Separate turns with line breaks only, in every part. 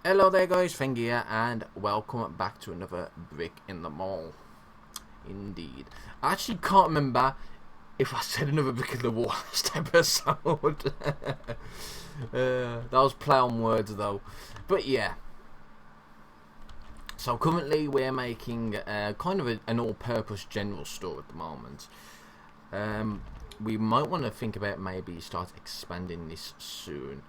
Hello there guys, Feng here, and welcome back to another brick in the mall. Indeed. I actually can't remember if I said another brick in the wall last episode. That was play on words though. But yeah. So currently we're making kind of an all-purpose general store at the moment. We might want to think about maybe start expanding this soon.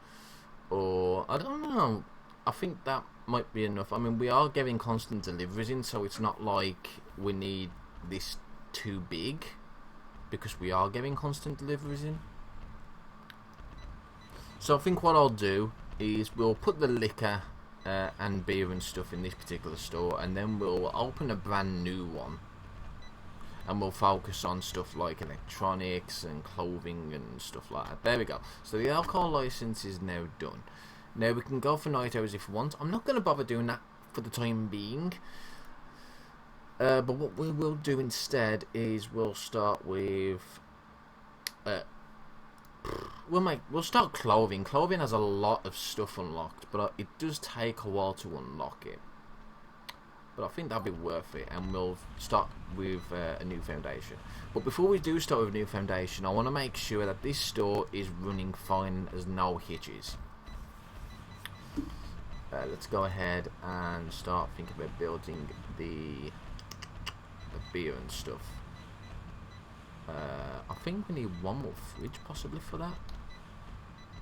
Or, I don't know. I think that might be enough. I mean, we are getting constant deliveries in, so it's not like we need this too big, because we are getting constant deliveries in. So I think what I'll do is we'll put the liquor and beer and stuff in this particular store, and then we'll open a brand new one, and we'll focus on stuff like electronics and clothing and stuff like that. There we go. So the alcohol license is now done. Now we can go for night hours if we want. I'm not going to bother doing that for the time being. But what we will do instead is we'll start with... We'll start clothing. Clothing has a lot of stuff unlocked, but it does take a while to unlock it. But I think that'll be worth it, and we'll start with a new foundation. But before we do start with a new foundation, I want to make sure that this store is running fine, as no hitches. Let's go ahead and start thinking about building the beer and stuff. I think we need one more fridge possibly for that.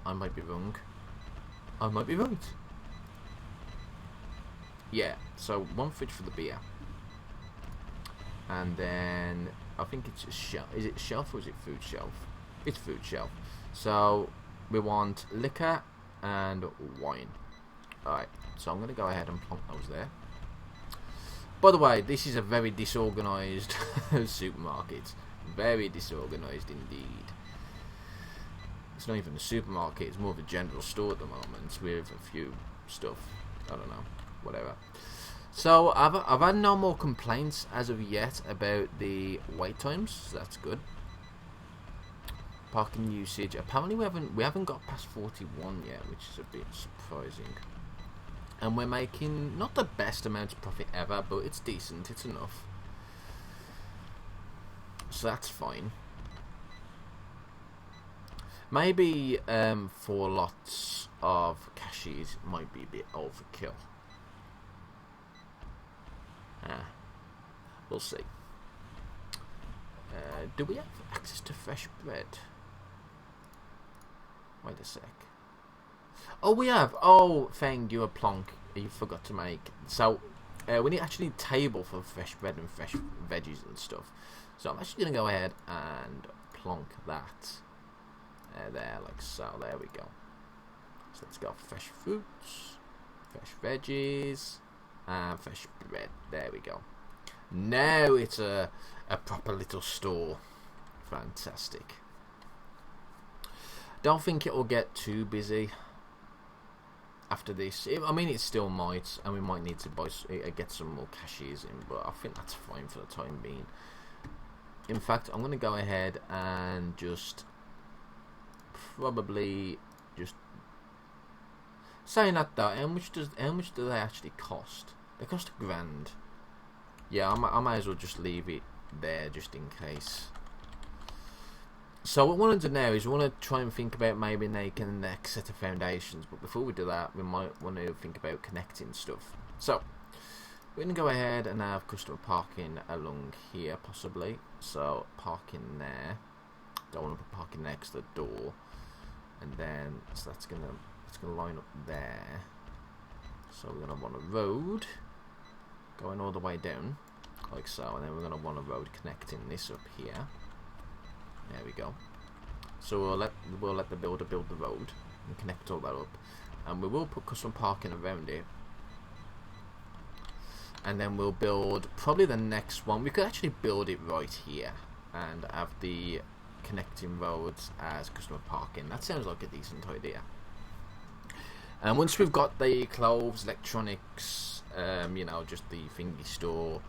I might be wrong. I might be right. Yeah, so one fridge for the beer. And then I think it's a shelf. Is it shelf or is it food shelf? It's food shelf. So we want liquor and wine. Alright, so I'm going to go ahead and plonk those there. By the way, this is a very disorganised supermarket. Very disorganised indeed. It's not even a supermarket, it's more of a general store at the moment with a few stuff. I don't know, whatever. So I've had no more complaints as of yet about the wait times, so that's good. Parking usage. Apparently we haven't got past 41 yet, which is a bit surprising. And we're making not the best amount of profit ever, but it's decent, it's enough. So that's fine. Maybe 4 lots of cashies might be a bit overkill. We'll see. Do we have access to fresh bread? Wait a sec. Oh, we have. Oh, Feng, you a plonk. You forgot to make. So, we need actually a table for fresh bread and fresh veggies and stuff. So I'm actually going to go ahead and plonk that there, like so. There we go. So let's go fresh fruits, fresh veggies, and fresh bread. There we go. Now it's a proper little store. Fantastic. Don't think it will get too busy after this. I mean, it still might, and we might need to get some more cashiers in, but I think that's fine for the time being. In fact, I'm going to go ahead and just probably just saying that though. How much do they actually cost? They cost £1,000. Yeah, I might as well just leave it there just in case. So what we want to do now is we want to try and think about maybe making the next set of foundations. But before we do that, we might want to think about connecting stuff. So we're going to go ahead and have customer parking along here possibly. So parking there. Don't want to put parking next to the door. And then so that's gonna line up there. So we're gonna want a road going all the way down like so, and then we're gonna want a road connecting this up here. There we go. So we'll let the builder build the road and connect all that up, and we will put custom parking around it. And then we'll build probably the next one. We could actually build it right here and have the connecting roads as customer parking. That sounds like a decent idea. And once we've got the clothes, electronics, you know, just the thingy store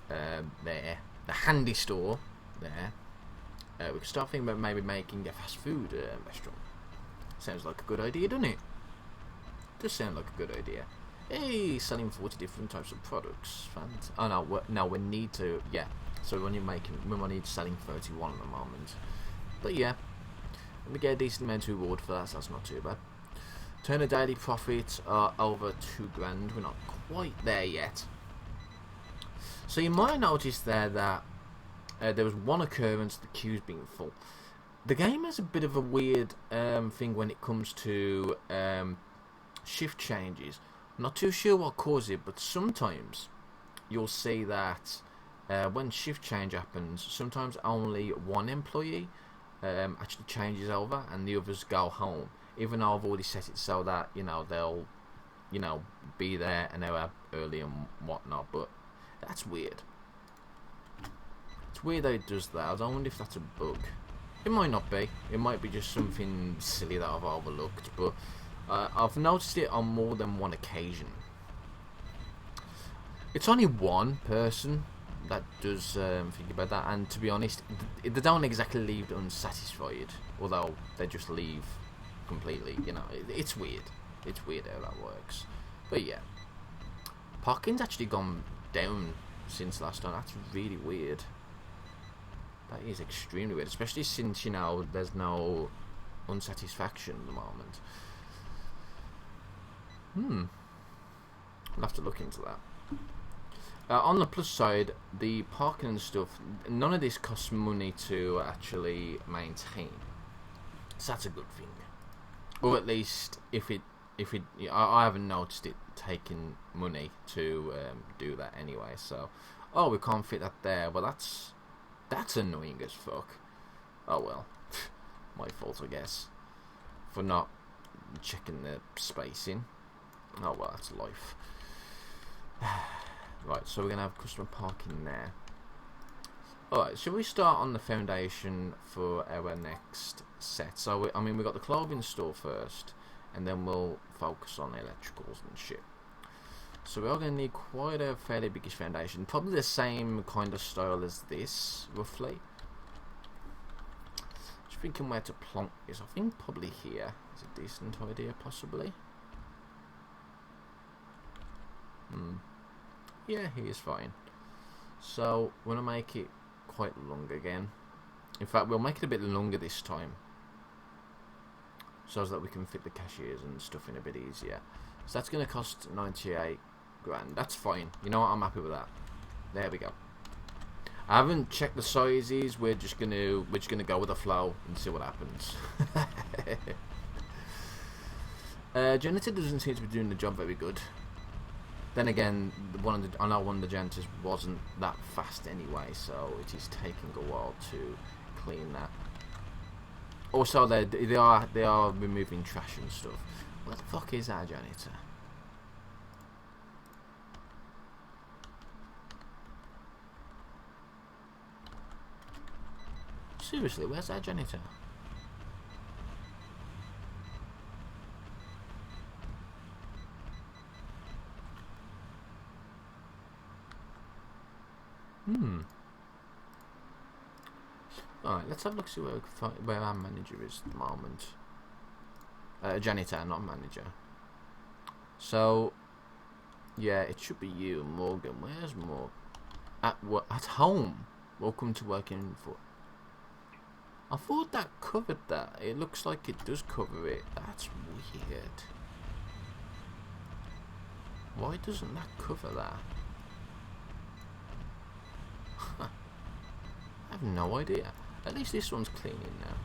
there, the handy store there, we can start thinking about maybe making a fast food restaurant. Sounds like a good idea, doesn't it? Does sound like a good idea. Hey, selling 40 different types of products. Oh no, no, we need to. Yeah, so we need selling 31 at the moment. But yeah, we get a decent amount of reward for that. So that's not too bad. Turn of daily profits are over 2 grand. We're not quite there yet. So you might have noticed there that there was one occurrence, the queue's being full. The game has a bit of a weird thing when it comes to shift changes. I'm not too sure what caused it, but sometimes you'll see that when shift change happens, sometimes only one employee actually changes over and the others go home. Even though I've already set it so that they'll be there an hour early and whatnot, but that's weird. It's weird that it does that. I don't wonder if that's a bug. It might not be. It might be just something silly that I've overlooked, but I've noticed it on more than one occasion. It's only one person that does think about that, and to be honest, they don't exactly leave unsatisfied, although they just leave completely. It's weird. It's weird how that works. But yeah, parking's actually gone down since last time. That's really weird. That is extremely weird, especially since there's no unsatisfaction at the moment. I'll have to look into that. On the plus side, the parking and stuff, none of this costs money to actually maintain. So that's a good thing. Or at least if it I haven't noticed it taking money to do that anyway. So, we can't fit that there. Well, that's annoying as fuck. Oh well, my fault, I guess, for not checking the spacing. Oh well, that's life. Right, so we're gonna have customer parking there. Alright, should we start on the foundation for our next set? So, we've got the clothing store first, and then we'll focus on the electricals and shit. So we are going to need quite a fairly biggish foundation. Probably the same kind of style as this, roughly. Just thinking where to plonk this. I think probably here is a decent idea, possibly. Yeah, he is fine. So we're going to make it quite long again. In fact, we'll make it a bit longer this time, so that we can fit the cashiers and stuff in a bit easier. So that's going to cost 98 grand. That's fine. You know what? I'm happy with that. There we go. I haven't checked the sizes. We're just gonna go with the flow and see what happens. Janitor doesn't seem to be doing the job very good. Then again, I know one of the janitors wasn't that fast anyway, so it is taking a while to clean that. Also, they are removing trash and stuff. What the fuck is that janitor? Seriously, where's that janitor? Alright, let's have a look, see where our manager is at the moment. Janitor, not manager. So, yeah, it should be you, Morgan. Where's Morgan? At home. Welcome to working for... I thought that covered that. It looks like it does cover it. That's weird. Why doesn't that cover that? I have no idea. At least this one's cleaning now.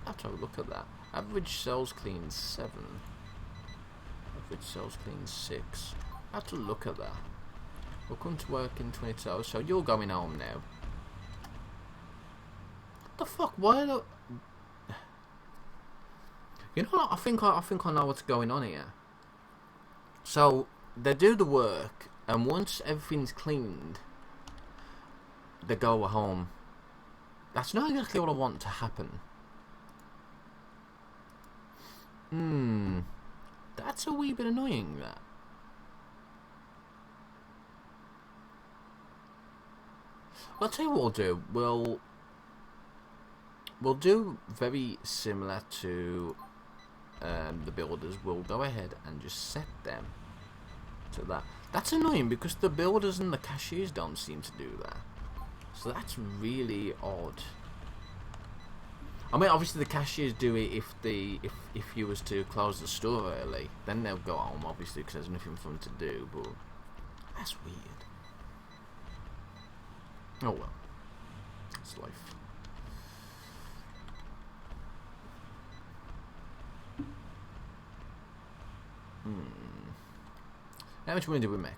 I have to have a look at that. Average cells clean 7. Average cells clean 6. I have to look at that. We'll come to work in 22 hours, so you're going home now. What the fuck? Why do... You know what? I think I know what's going on here. So, they do the work, and once everything's cleaned, they go home. That's not exactly what I want to happen. That's a wee bit annoying, that. Well, I'll tell you what we'll do. We'll do very similar to the builders will go ahead and just set them to that. That's annoying because the builders and the cashiers don't seem to do that. So that's really odd. I mean, obviously the cashiers do it if you was to close the store early, then they'll go home, obviously, because there's nothing for them to do. But that's weird. Oh well, it's life. How much money do we make?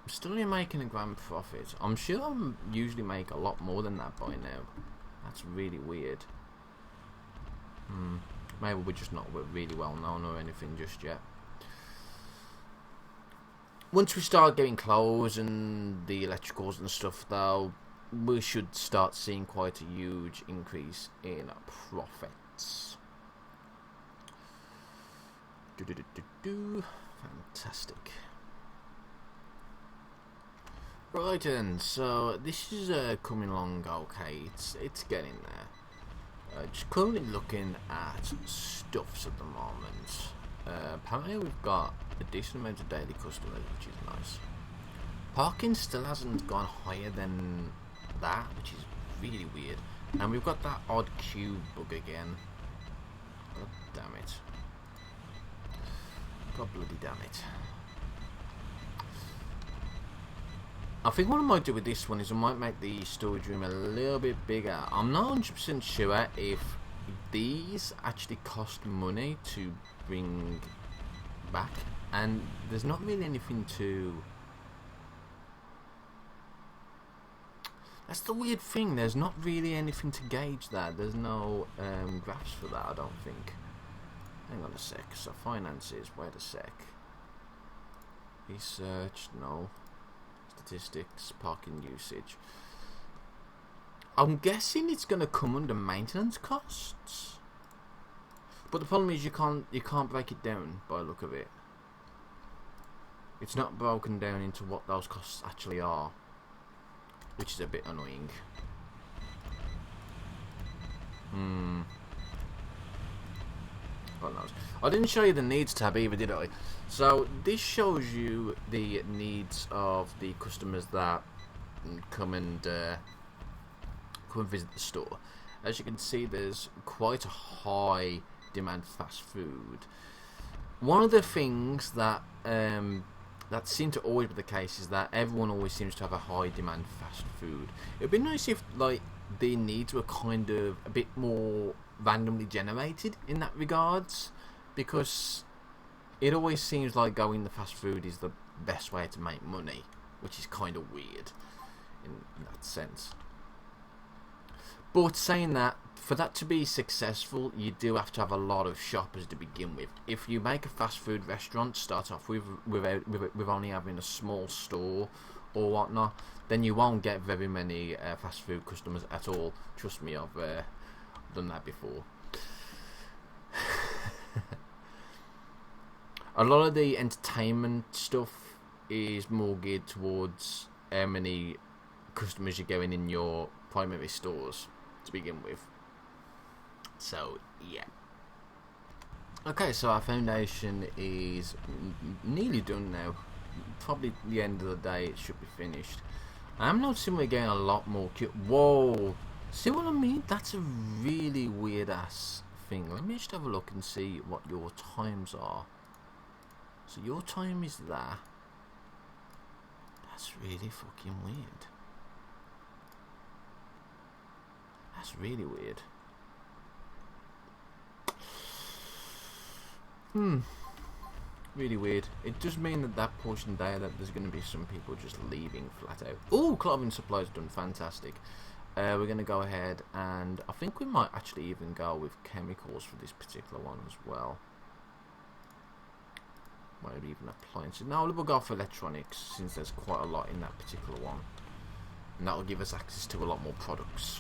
I'm still only making a grand profit. I'm sure I usually make a lot more than that by now. That's really weird. Maybe we're just not really well known or anything just yet. Once we start getting clothes and the electricals and stuff, though, we should start seeing quite a huge increase in profits. Fantastic. Right then, so this is coming along okay. It's getting there. Just currently looking at stuffs at the moment. Apparently we've got a decent amount of daily customers, which is nice. Parking still hasn't gone higher than that, which is really weird. And we've got that odd queue bug again. God damn it. God bloody damn it. I think what I might do with this one is I might make the storage room a little bit bigger. I'm not 100% sure if these actually cost money to bring back, and there's not really anything to... That's the weird thing, there's not really anything to gauge that. There's no graphs for that, I don't think. Hang on a sec. So finances, wait a sec. Research, no. Statistics, parking usage. I'm guessing it's going to come under maintenance costs. But the problem is you can't break it down by the look of it. It's not broken down into what those costs actually are, which is a bit annoying. God knows. I didn't show you the needs tab either, did I? So this shows you the needs of the customers that come and visit the store. As you can see, there's quite a high demand for fast food. One of the things that that seems to always be the case is that everyone always seems to have a high demand for fast food. It'd be nice if like the needs were kind of a bit more randomly generated in that regards, because it always seems like going the fast food is the best way to make money, which is kind of weird in that sense. But saying that, for that to be successful, you do have to have a lot of shoppers to begin with. If you make a fast food restaurant, start off with only having a small store or whatnot, then you won't get very many fast food customers at all. Trust me, I've done that before. A lot of the entertainment stuff is more geared towards how many customers you're getting in your primary stores to begin with. So yeah. Okay, so our foundation is nearly done now. Probably the end of the day it should be finished. I'm noticing we're getting a lot more cute. Whoa! See what I mean? That's a really weird ass thing. Let me just have a look and see what your times are. So your time is that. That's really fucking weird. That's really weird. Really weird. It does mean that that portion there, that there's going to be some people just leaving flat out. Oh, clothing supplies done. Fantastic. We're going to go ahead and I think we might actually even go with chemicals for this particular one as well. Maybe even appliances. No, we'll go for electronics since there's quite a lot in that particular one. And that will give us access to a lot more products.